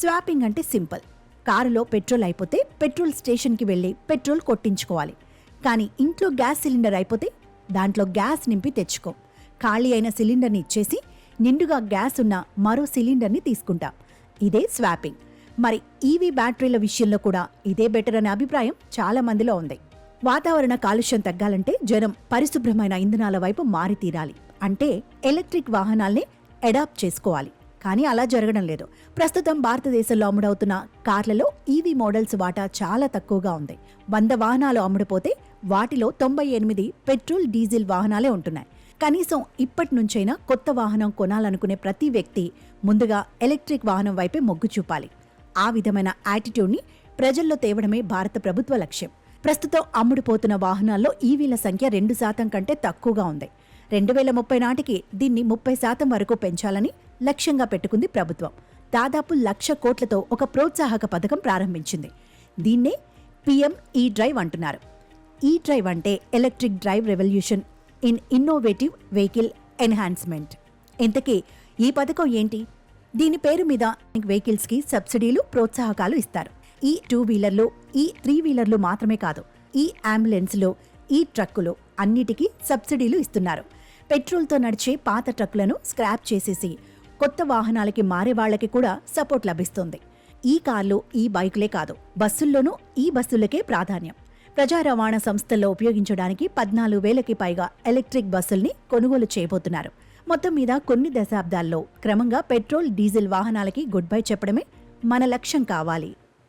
Swapping అంటే simple. కారులో petrol అయిపోతే పెట్రోల్ స్టేషన్కి వెళ్ళి పెట్రోల్ కొట్టించుకోవాలి. కానీ ఇంట్లో గ్యాస్ సిలిండర్ అయిపోతే దాంట్లో గ్యాస్ నింపి తెచ్చుకో. ఖాళీ అయిన సిలిండర్ని ఇచ్చేసి నిండుగా గ్యాస్ ఉన్న మరో సిలిండర్ని తీసుకుంటాం. ఇదే స్వాపింగ్. మరి ఈవీ బ్యాటరీల విషయంలో కూడా ఇదే బెటర్ అనే అభిప్రాయం చాలా మందిలో ఉంది. వాతావరణ కాలుష్యం తగ్గాలంటే జనం పరిశుభ్రమైన ఇంధనాల వైపు మారి తీరాలి. అంటే ఎలక్ట్రిక్ వాహనాల్ని అడాప్ట్ చేసుకోవాలి. కానీ అలా జరగడం లేదు. ప్రస్తుతం భారతదేశంలో అమ్ముడవుతున్న కార్లలో ఈవీ మోడల్స్ వాటా చాలా తక్కువగా ఉంది. 100 వాహనాలు అమ్ముడుపోతే వాటిలో 98 పెట్రోల్, డీజిల్ వాహనాలే ఉంటున్నాయి. కనీసం ఇప్పటి నుంచైనా కొత్త వాహనం కొనాలనుకునే ప్రతి వ్యక్తి ముందుగా ఎలక్ట్రిక్ వాహనం వైపే మొగ్గు చూపాలి. ఆ విధమైన యాటిట్యూడ్ని ప్రజల్లో తేవడమే భారత ప్రభుత్వ లక్ష్యం. ప్రస్తుతం అమ్ముడుపోతున్న వాహనాల్లో ఈవీల సంఖ్య 2% కంటే తక్కువగా ఉంది. 2030 నాటికి దీన్ని 30% వరకు పెంచాలని లక్ష్యంగా పెట్టుకుంది ప్రభుత్వం. దాదాపు 1,00,000 కోట్లతో ఒక ప్రోత్సాహక పథకం ప్రారంభించింది. దీన్నే పీఎం ఈ డ్రైవ్ అంటున్నారు. ఈ డ్రైవ్ అంటే electric drive revolution in innovative vehicle enhancement. ఇంతకీ ఈ పథకం ఏంటి? దీని పేరు మీద వెహికల్స్కి సబ్సిడీలు, ప్రోత్సాహకాలు ఇస్తారు. ఈ 2 వీలర్లు, ఈ 3 వీలర్లు మాత్రమే కాదు, ఈ అంబులెన్స్లు, ఈ ట్రక్కులు అన్నిటికీ సబ్సిడీలు ఇస్తున్నారు. పెట్రోల్తో నడిచే పాత ట్రక్కులను స్క్రాప్ చేసేసి కొత్త వాహనాలకి మారే వాళ్లకి కూడా సపోర్ట్ లభిస్తుంది. ఈ కార్లు, ఈ బైకులే కాదు, బస్సుల్లోనూ ఈ బస్సులకే ప్రాధాన్యం. ప్రజా రవాణా సంస్థల్లో ఉపయోగించడానికి 14,000కి పైగా ఎలక్ట్రిక్ బస్సుల్ని కొనుగోలు చేయబోతున్నారు. మొత్తం మీద కొన్ని దశాబ్దాల్లో క్రమంగా పెట్రోల్, డీజిల్ వాహనాలకి గుడ్ బై చెప్పడమే మన లక్ష్యం కావాలి.